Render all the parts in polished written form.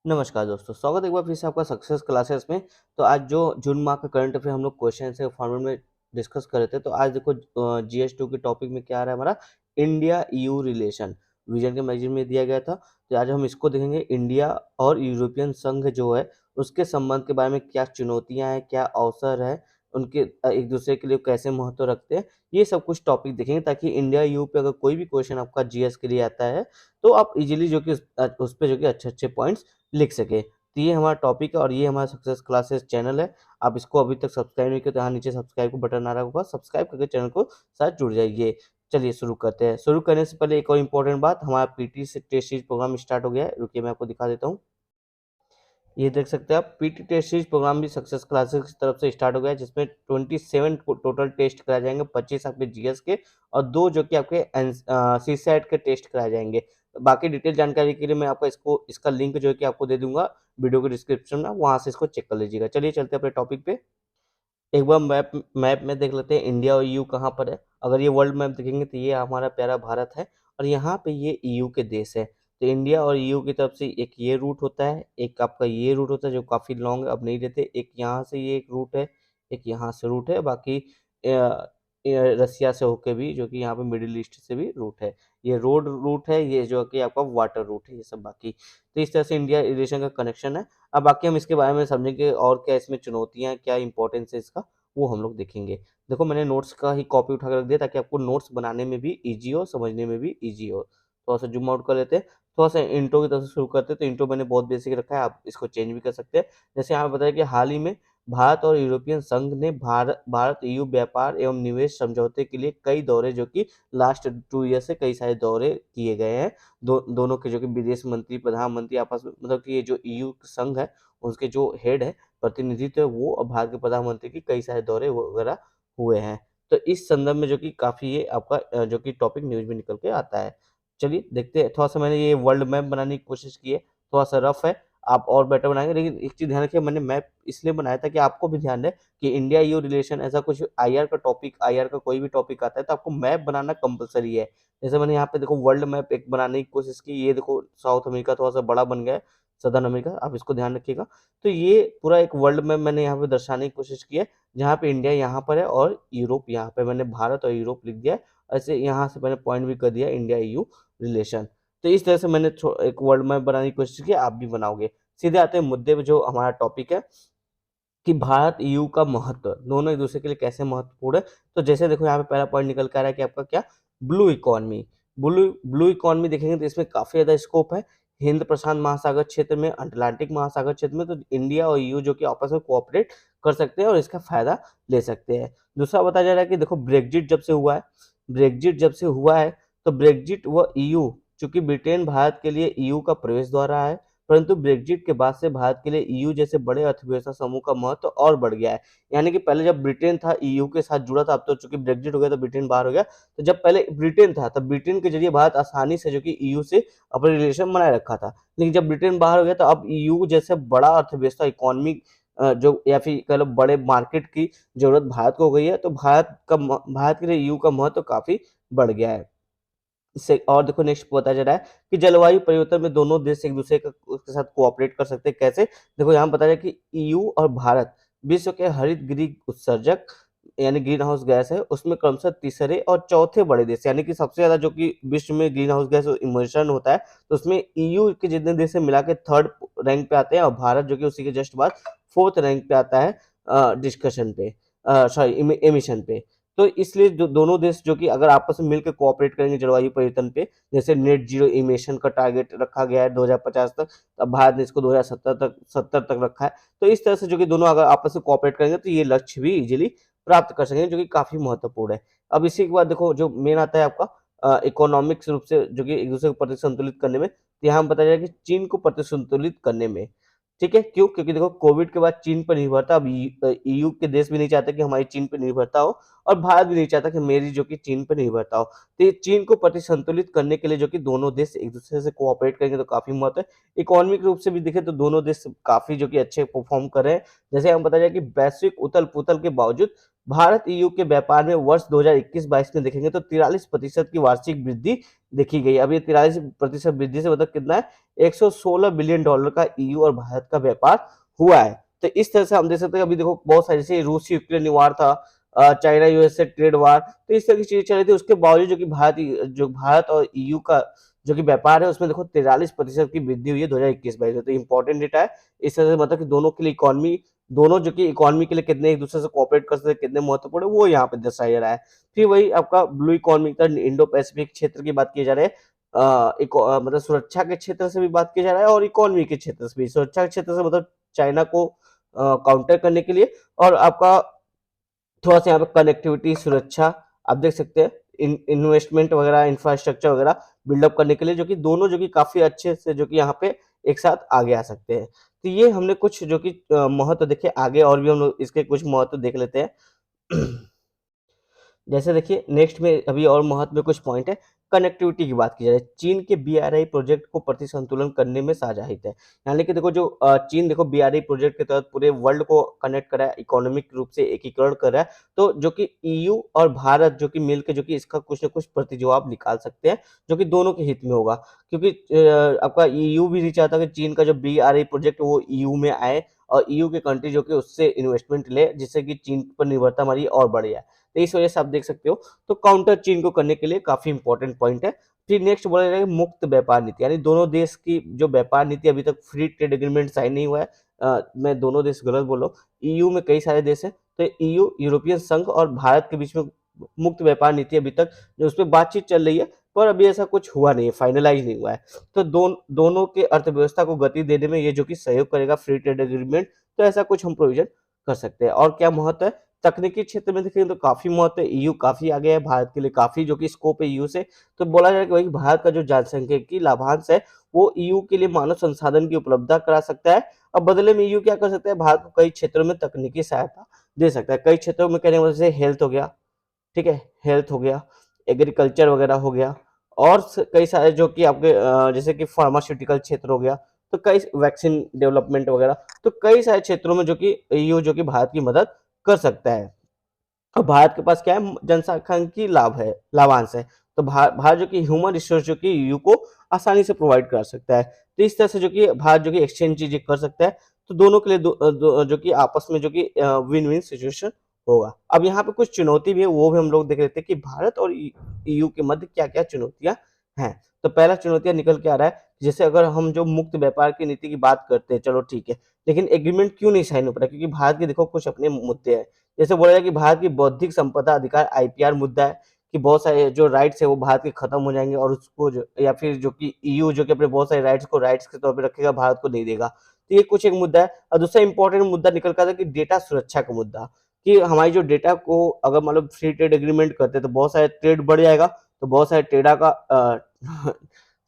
नमस्कार दोस्तों, स्वागत है एक बार फिर से आपका सक्सेस क्लासेस में। तो आज जो जून माह का करंट अफेयर हम लोग क्वेश्चन से फॉर्मेट में डिस्कस कर रहे थे। तो आज देखो GS2 के टॉपिक में क्या आ रहा है हमारा, इंडिया ईयू रिलेशन विजन के मैगजीन में दिया गया था। तो आज हम इसको देखेंगे, इंडिया और यूरोपियन संघ जो है उसके संबंध के बारे में क्या चुनौतियां हैं, क्या अवसर है, उनके एक दूसरे के लिए कैसे महत्व रखते हैं, ये सब कुछ टॉपिक देखेंगे ताकि इंडिया ईयू पे अगर कोई भी क्वेश्चन आपका जीएस के लिए आता है तो आप इजीली जो कि उस पे जो कि अच्छे अच्छे पॉइंट्स लिख सके। तो ये हमारा टॉपिक है और ये हमारा सक्सेस क्लासेस चैनल है। आप इसको अभी तक सब्सक्राइब नहीं किया तो यहाँ नीचे सब्सक्राइब का बटन आ रहा होगा, सब्सक्राइब करके चैनल को साथ जुड़ जाइए। चलिए शुरू करते हैं। शुरू करने से पहले एक और इम्पोर्टेंट बात, हमारा पीटी से टेस्ट सीरीज प्रोग्राम स्टार्ट हो गया है। रुकिए मैं आपको दिखा देता हूँ। ये देख सकते हैं आप, पीटी टेस्ट सीरीज प्रोग्राम भी सक्सेस क्लासेस की तरफ से स्टार्ट हो गया है, जिसमें 27 टोटल टेस्ट कराए जाएंगे, 25 आपके जीएस के और 2 जो कि आपके सीसैट के टेस्ट कराए जाएंगे। बाकी डिटेल जानकारी के लिए मैं आपका इसका लिंक जो है कि आपको दे दूंगा वीडियो के डिस्क्रिप्शन में, वहां से इसको चेक कर लीजिएगा। चलिए चलते हैं अपने टॉपिक पे। एक बार मैप मैप में देख लेते हैं इंडिया और ईयू कहाँ पर है। अगर ये वर्ल्ड मैप देखेंगे तो ये हमारा प्यारा भारत है और यहाँ पे ये ईयू के देश है। तो इंडिया और ईयू की तरफ से एक ये रूट होता है, एक आपका ये रूट होता है जो काफ़ी लॉन्ग है, अब नहीं देते। एक यहाँ से ये एक रूट है, एक यहाँ से रूट है, बाकी रसिया से होके भी जो कि यहाँ पे मिडिल ईस्ट से भी रूट है। ये रोड रूट है, ये जो कि आपका वाटर रूट है, ये सब बाकी। तो इस तरह से इंडिया रिलेशन का कनेक्शन है। अब बाकी हम इसके बारे में समझेंगे और क्या इसमें चुनौतियाँ, क्या इंपॉर्टेंस है इसका, वो हम लोग देखेंगे। देखो मैंने नोट्स का ही कॉपी उठा कर रख दिया ताकि आपको नोट्स बनाने में भी ईजी हो, समझने में भी ईजी हो। थोड़ा सा जूम आउट कर लेते हैं, थोड़ा सा इंट्रो की तरफ से शुरू करते हैं। तो इंट्रो मैंने बहुत बेसिक रखा है, आप इसको चेंज भी कर सकते हैं। जैसे यहाँ पे बताया कि हाल ही में भारत और यूरोपियन संघ ने भारत ईयू व्यापार एवं निवेश समझौते के लिए कई दौरे, जो कि लास्ट 2 ईयर से कई सारे दौरे किए गए हैं। दोनों के जो कि विदेश मंत्री, प्रधानमंत्री आपस में, मतलब कि ये जो ईयू संघ है उसके जो हेड है, प्रतिनिधित्व है, वो और भारत के प्रधानमंत्री की कई सारे दौरे वगैरह हुए हैं। तो इस संदर्भ में जो कि काफ़ी ये आपका जो कि टॉपिक न्यूज़ में निकल के आता है। चलिए देखते हैं। थोड़ा-सा मैंने ये वर्ल्ड मैप बनाने की कोशिश की है, थोड़ा-सा रफ है, आप और बेटर बनाएँगे। लेकिन एक चीज़ ध्यान रखिए, मैंने मैप इसलिए बनाया था कि आपको भी ध्यान रहे कि इंडिया ईयू रिलेशन ऐसा कुछ आईआर का टॉपिक, आईआर का कोई भी टॉपिक आता है तो आपको मैप बनाना कंपल्सरी है। जैसे मैंने यहाँ पे देखो वर्ल्ड मैप एक बनाने की कोशिश की, ये देखो साउथ अमेरिका थोड़ा-सा बड़ा बन गया है, सदर्न अमेरिका, आप इसको ध्यान रखिएगा। तो ये पूरा एक वर्ल्ड मैप मैंने यहाँ पे दर्शाने की कोशिश की है, जहाँ पे इंडिया यहाँ पर है और यूरोप यहाँ पे, मैंने भारत और यूरोप लिख दिया है। ऐसे यहाँ से मैंने पॉइंट भी कर दिया इंडिया ईयू रिलेशन। तो इस तरह से मैंने एक वर्ल्ड मैप बनाने की कोशिश की, आप भी बनाओगे। सीधे आते हैं मुद्दे पे, जो हमारा टॉपिक है कि भारत ईयू का महत्व, दोनों एक दूसरे के लिए कैसे महत्वपूर्ण है। तो जैसे देखो यहाँ पे पहला पॉइंट निकल के आ रहा है कि आपका क्या, ब्लू इकोनॉमी। ब्लू इकोनॉमी देखेंगे तो इसमें काफी ज्यादा स्कोप है। हिंद प्रशांत महासागर क्षेत्र में, अटलांटिक महासागर क्षेत्र में, तो इंडिया और ईयू जो कि आपस में कोऑपरेट कर सकते हैं और इसका फायदा ले सकते हैं। दूसरा बताया जा रहा है कि देखो ब्रेग्जिट जब से हुआ है, ब्रेग्जिट जब से हुआ है तो ब्रेग्जिट व ईयू, चूंकि ब्रिटेन भारत के लिए ईयू का प्रवेश द्वार रहा है, परंतु ब्रेग्जिट के बाद से भारत के लिए ईयू जैसे बड़े अर्थव्यवस्था समूह का महत्व और बढ़ गया है। यानी कि पहले जब ब्रिटेन था ईयू के साथ जुड़ा था, अब तो चूंकि ब्रेग्जिट हो गया तो ब्रिटेन बाहर हो गया। तो जब पहले ब्रिटेन था तब ब्रिटेन के जरिए भारत आसानी से जो कि ईयू से अपने रिलेशन बनाए रखा था। लेकिन जब ब्रिटेन बाहर हो गया तो अब ईयू जैसे बड़ा अर्थव्यवस्था, इकोनॉमिक जो या फिर कह लो बड़े मार्केट की जरूरत भारत को हो गई है। तो भारत के लिए ईयू का महत्व काफी बढ़ गया है। इससे और देखो नेक्स्ट बताया जा रहा है कि जलवायु परिवर्तन में दोनों देश एक दूसरे के साथ कोऑपरेट कर सकते हैं। कैसे, देखो यहाँ बताया कि ईयू और भारत विश्व के हरित गृह उत्सर्जक यानी ग्रीन हाउस गैस है उसमें क्रमशः तीसरे और चौथे बड़े देश, यानी कि सबसे ज्यादा जो कि विश्व में ग्रीन हाउस गैस इमिशन होता है तो उसमें ईयू के जितने देश से मिला के थर्ड रैंक पे आते हैं और भारत जो कि उसी के जस्ट बाद फोर्थ रैंक पे आता है डिस्कशन पे, सॉरी एमिशन पे। तो इसलिए जो दोनों देश जो कि अगर आपस में मिलकर कोऑपरेट करेंगे जलवायु परिवर्तन पे, जैसे नेट जीरो इमिशन का टारगेट रखा गया है 2050 तक, अब भारत ने इसको 2070 तक रखा है। तो इस तरह से जो कि दोनों अगर आपस में कोऑपरेट करेंगे तो ये लक्ष्य भी इजीली प्राप्त कर सकेंगे, जो कि काफी महत्वपूर्ण है। अब इसी के बाद देखो जो मेन आता है आपका इकोनॉमिक्स रूप से जो कि एक दूसरे को प्रति संतुलित करने में, तो यहाँ बताया जाए कि चीन को प्रति संतुलित करने में। ठीक है, क्यों? क्योंकि देखो कोविड के बाद चीन पर निर्भरता, अब ईयू के देश भी नहीं चाहते कि हमारी चीन पर निर्भरता हो और भारत भी नहीं चाहता कि मेरी जो कि चीन पर निर्भरता हो। तो ये चीन को प्रति संतुलित करने के लिए जो कि दोनों देश एक दूसरे से कोऑपरेट करेंगे तो काफी महत्व है। इकोनॉमिक रूप से भी देखें तो दोनों देश काफी जो कि अच्छे परफॉर्म कर रहे हैं। जैसे हम बताया जाए कि वैश्विक उथल पुथल के बावजूद भारत ईयू के व्यापार में वर्ष 2021-22 में देखेंगे तो 43% की वार्षिक वृद्धि देखी गई। अब ये 43% वृद्धि से मतलब कितना है, $116 बिलियन का ईयू और भारत का व्यापार हुआ है। तो इस तरह से हम देख सकते हैं, अभी देखो बहुत सारी जैसे रूस यूक्रेन वार था, चाइना यूएस से ट्रेड वार, तो इस तरह की चीजें चल रही थी। उसके बावजूद जो भारत और ईयू का जो कि व्यापार है उसमें देखो 43% की वृद्धि हुई है 2021-22 में। तो इंपॉर्टेंट डेटा है। इस तरह से मतलब कि दोनों के लिए इकोनॉमी, दोनों जो कि इकोनॉमी के लिए कितने एक दूसरे से कोऑपरेट कर सकते हैं, कितने महत्वपूर्ण है, वो यहाँ पे दर्शाया जा रहा है। फिर वही आपका ब्लू इकोनॉमी का इंडो पैसिफिक क्षेत्र की बात की जा रही है। मतलब सुरक्षा के क्षेत्र से भी बात किया जा रहा है और इकोनॉमी के क्षेत्र से भी। सुरक्षा के क्षेत्र से मतलब चाइना को काउंटर करने के लिए, और आपका थोड़ा सा यहाँ पे कनेक्टिविटी, सुरक्षा, आप देख सकते हैं इन्वेस्टमेंट वगैरह, इंफ्रास्ट्रक्चर वगैरह बिल्डअप करने के लिए, जो कि दोनों जो कि काफी अच्छे से जो कि यहाँ पे एक साथ आगे आ सकते हैं। तो ये हमने कुछ जो कि महत्व देखे। आगे और भी हम लोग इसके कुछ महत्व देख लेते हैं। जैसे देखिए नेक्स्ट में अभी और महत्व में कुछ पॉइंट है। कनेक्टिविटी की बात की जाए, चीन के बीआरआई प्रोजेक्ट को प्रति संतुलन करने में साझा हित है। यानी कि देखो जो चीन देखो बीआरआई प्रोजेक्ट के तहत पूरे वर्ल्ड को कनेक्ट कर रहा है, इकोनॉमिक रूप से एकीकरण कर रहा है। तो जो कि ईयू और भारत जो कि मिलकर जो कि इसका कुछ न कुछ प्रति जवाब निकाल सकते हैं, जो कि दोनों के हित में होगा। क्योंकि आपका ईयू भी नहीं चाहता कि चीन का जो बीआरआई प्रोजेक्ट वो ईयू में आए, और ईयू के कंट्री जो कि उससे इन्वेस्टमेंट ले, जिससे कि चीन पर निर्भरता हमारी और बढ़ जाए। तो इस वजह से आप देख सकते हो, तो काउंटर चीन को करने के लिए काफी इंपॉर्टेंट पॉइंट है। फिर नेक्स्ट बोला जाएगा मुक्त व्यापार नीति, यानी दोनों देश की जो व्यापार नीति, अभी तक फ्री ट्रेड एग्रीमेंट साइन नहीं हुआ है। मैं दोनों देश गलत बोल रहा हूँ, ईयू में कई सारे देश हैं। तो ईयू, यूरोपियन संघ और भारत के बीच में मुक्त व्यापार नीति अभी तक जो उस पर बातचीत चल रही है, पर अभी ऐसा कुछ हुआ नहीं है, फाइनलाइज नहीं हुआ है। तो दोनों के अर्थव्यवस्था को गति देने में ये जो कि सहयोग करेगा फ्री ट्रेड एग्रीमेंट, तो ऐसा कुछ हम प्रोविजन कर सकते हैं। और क्या महत्व है तकनीकी क्षेत्र में, देखेंगे तो काफी महत्व है। ईयू काफी आगे है, भारत के लिए काफी जो कि स्कोप है ईयू से। तो बोला जाए कि वही भारत का जो जनसंख्यिकी लाभांश है वो ईयू के लिए मानव संसाधन की उपलब्धता करा सकता है। अब बदले में ईयू क्या कर सकता है, भारत को कई क्षेत्रों में तकनीकी सहायता दे सकता है। कई क्षेत्रों में कहने जैसे हेल्थ हो गया, ठीक है, हेल्थ हो गया, एग्रीकल्चर वगैरह हो गया, और कई सारे जो कि आपके जैसे कि फार्मास्यूटिकल क्षेत्र हो गया, तो कई वैक्सीन डेवलपमेंट वगैरह, तो कई सारे क्षेत्रों में जो कि ईयू जो कि भारत की मदद कर सकता है। और भारत के पास क्या है, जनसांख्यिकी लाभांश है। तो भारत जो कि ह्यूमन रिसोर्स जो कि ईयू को आसानी से प्रोवाइड कर सकता है। तो इस तरह से जो कि भारत जो कि एक्सचेंज चीजें कर सकता है। तो दोनों के लिए जो कि आपस में जो कि विन विन सिचुएशन होगा। अब यहाँ पे कुछ चुनौती भी है, वो भी हम लोग देख लेते हैं कि भारत और ईयू के मध्य क्या क्या चुनौतियां हैं। तो पहला चुनौतियां निकल के आ रहा है, जैसे अगर हम जो मुक्त व्यापार की नीति की बात करते हैं, चलो ठीक है, लेकिन एग्रीमेंट क्यों नहीं साइन हो पा रहा, क्योंकि भारत के देखो कुछ अपने मुद्दे हैं। जैसे बोला जाए कि भारत की बौद्धिक संपदा अधिकार आईपीआर मुद्दा है, कि बहुत सारे जो राइट्स है वो भारत के खत्म हो जाएंगे, और उसको या फिर जो कि ईयू जो कि अपने बहुत सारे राइट्स को राइट्स के तौर पे रखेगा, भारत को नहीं देगा। तो ये कुछ एक मुद्दा है। और दूसरा इंपॉर्टेंट मुद्दा निकल कर आता है कि डेटा सुरक्षा का मुद्दा, कि हमारी जो डेटा को अगर मतलब फ्री ट्रेड एग्रीमेंट करते हैं तो बहुत सारे ट्रेड बढ़ जाएगा, तो बहुत सारे डेटा का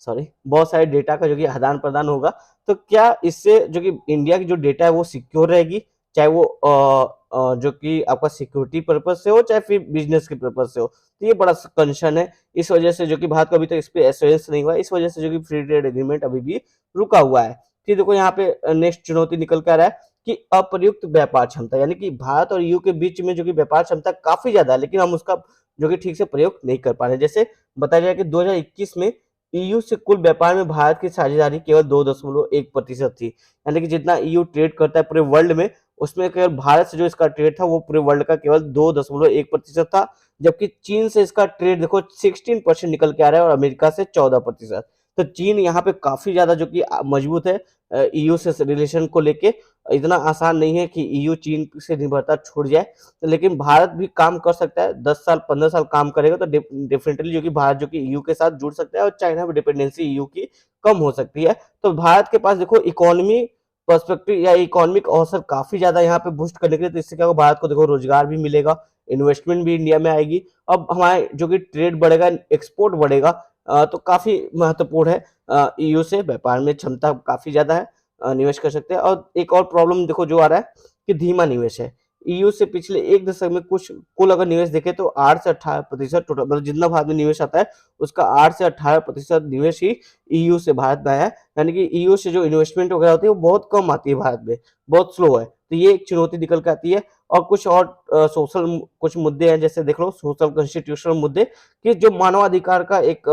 सॉरी बहुत सारे डेटा का जो कि आदान प्रदान होगा। तो क्या इससे जो कि इंडिया की जो डेटा है वो सिक्योर रहेगी, चाहे वो जो कि आपका सिक्योरिटी पर्पज से हो, चाहे फिर बिजनेस के पर्पज से हो। तो ये बड़ा कंसर्न है। इस वजह से जो कि भारत को अभी तक इस पे एश्योरेंस नहीं हुआ है, इस वजह से जो कि फ्री ट्रेड एग्रीमेंट अभी भी रुका हुआ है। फिर देखो यहाँ पे नेक्स्ट चुनौती निकल कर आ रहा है कि अप्रयुक्त व्यापार क्षमता, यानी कि भारत और ईयू के बीच में जो कि व्यापार क्षमता काफी ज्यादा है, लेकिन हम उसका जो कि ठीक से प्रयोग नहीं कर पा रहे। जैसे बताया जाए कि 2021 में ईयू से कुल व्यापार में भारत की साझेदारी केवल 2.1% थी। यानी कि जितना ईयू ट्रेड करता है पूरे वर्ल्ड में, उसमें केवल भारत से जो इसका ट्रेड था वो पूरे वर्ल्ड का केवल 2.1% था। जबकि चीन से इसका ट्रेड देखो 16% निकल के आ रहा है, और अमेरिका से 14%। तो चीन यहाँ पे काफी ज्यादा जो कि मजबूत है ईयू से रिलेशन को लेके। इतना आसान नहीं है कि ईयू चीन से निर्भरता छूट जाए, लेकिन भारत भी काम कर सकता है। 10 साल 15 साल काम करेगा तो डेफिनेटली जो कि भारत जो कि ईयू के साथ जुड़ सकता है, और चाइना में डिपेंडेंसी ईयू की कम हो सकती है। तो भारत के पास देखो इकोनॉमी पर्सपेक्टिव या इकोनॉमिक अवसर काफी ज्यादा यहाँ पे बूस्ट करने के लिए। तो इससे क्या होगा, भारत को देखो रोजगार भी मिलेगा, इन्वेस्टमेंट भी इंडिया में आएगी। अब हमारे जो कि ट्रेड बढ़ेगा, एक्सपोर्ट बढ़ेगा, तो काफी महत्वपूर्ण है। ईयू से व्यापार में क्षमता काफी ज्यादा है, निवेश कर सकते हैं। और एक और प्रॉब्लम देखो जो आ रहा है कि धीमा निवेश है। ईयू से पिछले एक दशक में कुछ कुल अगर निवेश देखे तो 8 से 18% टोटल, मतलब जितना भारत में निवेश आता है उसका 8 से 18% निवेश ही ईयू से भारत में आया है। यानी कि ईयू से जो इन्वेस्टमेंट वगैरह होती है वो बहुत कम आती है भारत में, बहुत स्लो है। तो ये एक चुनौती निकल के आती है। और कुछ और सोशल कुछ मुद्दे हैं, जैसे देख लो सोशल कॉन्स्टिट्यूशनल मुद्दे, कि जो मानवाधिकार का एक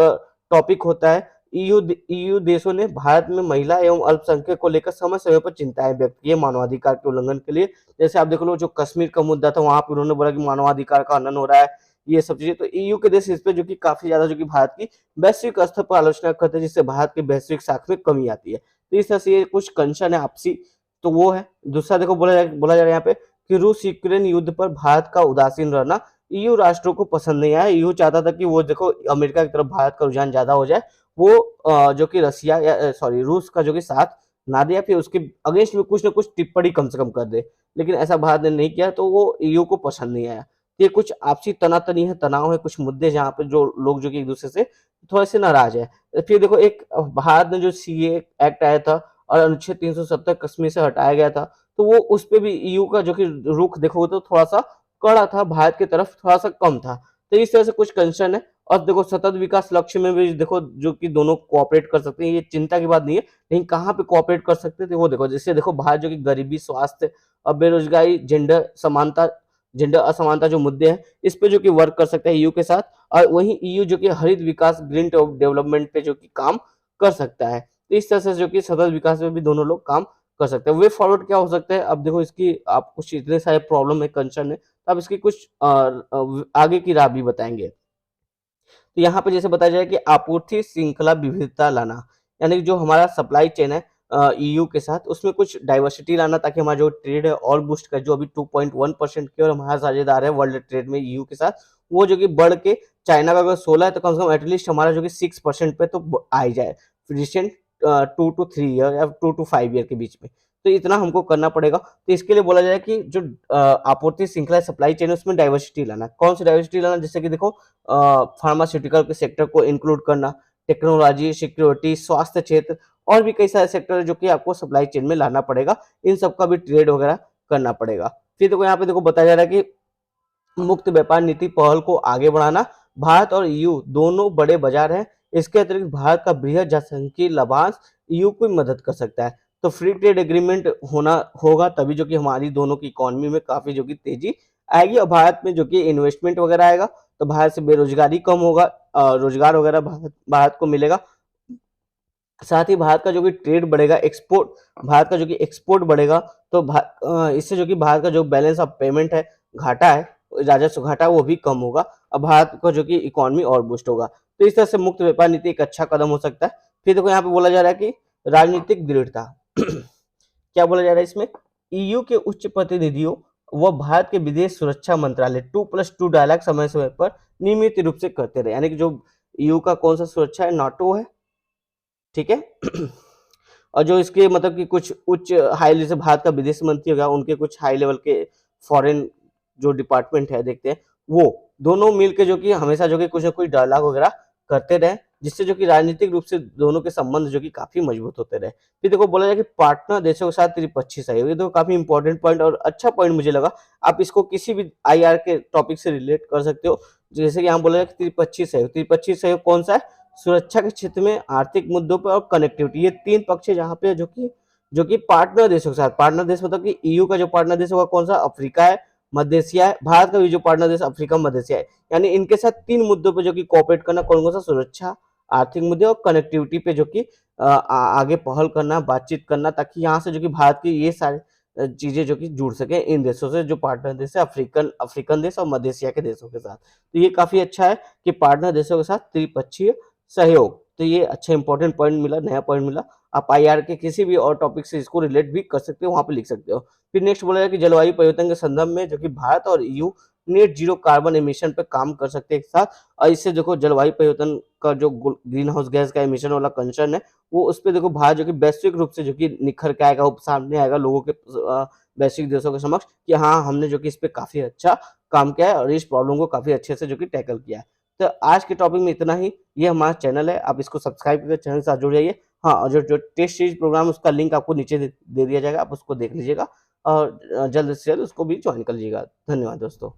टॉपिक होता है। ईयू देशों ने भारत में महिला एवं अल्पसंख्यक को लेकर समय समय पर चिंताएं व्यक्त की है मानवाधिकार के उल्लंघन के लिए। जैसे आप देख लो जो कश्मीर का मुद्दा था, वहां पर उन्होंने बोला कि मानवाधिकार का हनन हो रहा है, ये सब चीजें। तो ईयू के देश इस पे जो कि काफी ज्यादा जो कि भारत की वैश्विक स्तर पर आलोचना करते हैं, जिससे भारत के वैश्विक साख में कमी आती है। तो इस तरह से ये कुछ कंसर्न है आपसी, तो वो है। दूसरा देखो बोला जा रहा है यहाँ पे कि रूस यूक्रेन युद्ध पर भारत का उदासीन रहना ईयू राष्ट्रों को पसंद नहीं आया। ईयू चाहता था कि वो देखो अमेरिका की तरफ भारत का रुझान ज्यादा हो जाए, वो जो कि रसिया या सॉरी रूस का जो कि साथ ना दे, या फिर उसके अगेंस्ट में कुछ ना कुछ टिप्पणी कम से कम कर दे। लेकिन ऐसा भारत ने नहीं किया, तो वो ईयू को पसंद नहीं आया। ये कुछ आपसी तनातनी है, तनाव है, कुछ मुद्दे जहाँ पे जो लोग जो कि एक दूसरे से थोड़े से नाराज है। फिर देखो एक भारत ने जो सीए एक्ट आया था और अनुच्छेद 370 कश्मीर से हटाया गया था, तो वो उस पे भी ईयू का जो कि रुख देखो तो थोड़ा सा कड़ा था, भारत की तरफ थोड़ा सा कम था। तो इस तरह से कुछ कंसर्न है। और देखो सतत विकास लक्ष्य में भी देखो जो कि दोनों कोऑपरेट कर सकते हैं, ये चिंता की बात नहीं है। लेकिन कहाँ पे कोऑपरेट कर सकते थे वो देखो, जैसे देखो भारत जो कि गरीबी, स्वास्थ्य और बेरोजगारी, जेंडर असमानता जो मुद्दे हैं, इस पे जो कि वर्क कर सकता है ईयू के साथ। और वहीं ईयू जो कि हरित विकास, ग्रीन डेवलपमेंट पे जो कि काम कर सकता है। तो इस तरह से जो कि सतत विकास में भी दोनों लोग काम कर सकते हैं। वे फॉरवर्ड क्या हो सकता है, अब देखो इसकी आप कुछ इतने सारे प्रॉब्लम है, कंसर्न है, तो अब इसकी कुछ आगे की राह भी बताएंगे। तो यहाँ पे जैसे बताया जाए कि आपूर्ति श्रृंखला विविधता लाना, यानी कि जो हमारा सप्लाई चेन है ईयू के साथ, उसमें कुछ डाइवर्सिटी लाना, ताकि हमारा जो ट्रेड है और बूस्ट कर, जो अभी 2.1% की और हमारा साझेदार है वर्ल्ड ट्रेड में ईयू के साथ, वो जो कि बढ़ के चाइना का अगर 16 है तो कम से कम एटलीस्ट हमारा जो कि 6% पे तो आ ही जाए रिसेंट 2 to 3 ईयर या 2 to 5 ईयर के बीच में। तो इतना हमको करना पड़ेगा। तो इसके लिए बोला जाए कि जो आपूर्ति श्रृंखला सप्लाई चेन है उसमें डाइवर्सिटी लाना। कौन सी डाइवर्सिटी लाना, जैसे कि देखो फार्मास्यूटिकल के सेक्टर को इंक्लूड करना, टेक्नोलॉजी, सिक्योरिटी, स्वास्थ्य क्षेत्र और भी कई सारे सेक्टर है जो कि आपको सप्लाई चेन में लाना पड़ेगा। इन सबका भी ट्रेड वगैरह करना पड़ेगा। फिर देखो यहाँ पे देखो बताया जा रहा है कि मुक्त व्यापार नीति पहल को आगे बढ़ाना। भारत और ईयू दोनों बड़े बाजार हैं। इसके अतिरिक्त भारत का बृहद जनसंख्यीय लाभांश ईयू को मदद कर सकता है। तो फ्री ट्रेड एग्रीमेंट होना होगा तभी जो कि हमारी दोनों की इकोनॉमी में काफी जो कि तेजी आएगी और भारत में जो कि इन्वेस्टमेंट वगैरह आएगा। तो भारत से बेरोजगारी कम होगा, रोजगार वगैरह भारत को मिलेगा। साथ ही भारत का जो कि ट्रेड बढ़ेगा, एक्सपोर्ट, भारत का जो कि एक्सपोर्ट बढ़ेगा। तो इससे जो कि भारत का जो बैलेंस ऑफ पेमेंट है, घाटा है, राजस्व घाटा, वो भी कम होगा और भारत का जो कि इकोनॉमी और बूस्ट होगा। तो इस तरह से मुक्त व्यापार नीति एक अच्छा कदम हो सकता है। फिर देखो यहाँ पे बोला जा रहा है कि राजनीतिक दृढ़ता क्या बोला जा रहा है इसमें, ईयू के उच्च प्रतिनिधियों व भारत के विदेश सुरक्षा मंत्रालय 2+2 डायलॉग समय समय पर नियमित रूप से करते रहे। यानी कि जो ईयू का कौन सा सुरक्षा है, नाटो है, ठीक है और जो इसके मतलब कि कुछ उच्च हाई लेवल से भारत का विदेश मंत्री होगा, उनके कुछ हाई लेवल के फॉरेन जो डिपार्टमेंट है देखते हैं, वो दोनों मिलकर जो कि हमेशा जो कि कुछ ना कुछ डायलॉग वगैरह करते रहे, जिससे जो कि राजनीतिक रूप से दोनों के संबंध जो कि काफी मजबूत होते रहे। फिर देखो बोला जाए कि पार्टनर देशों के साथ त्रिपक्षीय सहयोग, ये तो काफी इंपॉर्टेंट पॉइंट और अच्छा पॉइंट मुझे लगा। आप इसको किसी भी आईआर के टॉपिक से रिलेट कर सकते हो। जैसे कि यहाँ बोला जाए कि त्रिपक्षीय सहयोग कौन सा है, सुरक्षा के क्षेत्र में, आर्थिक मुद्दों पर और कनेक्टिविटी, ये तीन पक्ष है जहाँ पे जो कि पार्टनर देशों के साथ, पार्टनर देश मतलब कि ईयू का जो पार्टनर देश होगा कौन सा, अफ्रीका है, मध्य एशिया है। भारत का भी जो पार्टनर देश अफ्रीका, मध्य एशिया है। यानी इनके साथ तीन मुद्दों पे जो कि कोऑपरेट करना, कौन कौन सा, सुरक्षा, आर्थिक मुद्दे और कनेक्टिविटी पे जो कि आगे पहल करना, बातचीत करना, ताकि यहाँ से जो कि भारत की ये सारे चीजें जो कि जुड़ सके इन देशों से, जो पार्टनर देश है, अफ्रीकन देश और मध्य एशिया के देशों के साथ। तो ये काफी अच्छा है कि पार्टनर देशों के साथ त्रिपक्षीय सहयोग। तो ये अच्छा इंपॉर्टेंट पॉइंट मिला, नया पॉइंट मिला। आप आईआर के किसी भी और टॉपिक से इसको रिलेट भी कर सकते हो, वहां पे लिख सकते हो। फिर नेक्स्ट बोला जाए कि जलवायु परिवर्तन के संदर्भ में जो कि भारत और EU net zero carbon emission पे काम कर सकते हैं एक साथ। और इससे देखो जलवायु परिवर्तन का जो ग्रीन हाउस गैस का एमिशन वाला कंसर्न है, वो उस पर देखो भारत जो कि वैश्विक रूप से जो कि निखर के आएगा, वो सामने आएगा लोगों के वैश्विक देशों के समक्ष कि हाँ हमने जो कि इस पे काफी अच्छा काम किया है और इस प्रॉब्लम को काफी अच्छे से जो कि टैकल किया है। तो आज के टॉपिक में इतना ही। ये हमारा चैनल है, आप इसको सब्सक्राइब करके चैनल के साथ जुड़ जाइए। हाँ, और जो टेस्ट सीरीज प्रोग्राम उसका लिंक आपको नीचे दे दिया जाएगा, आप उसको देख लीजिएगा। और जल्द से जल्द उसको भी ज्वाइन कर लीजिएगा। धन्यवाद दोस्तों।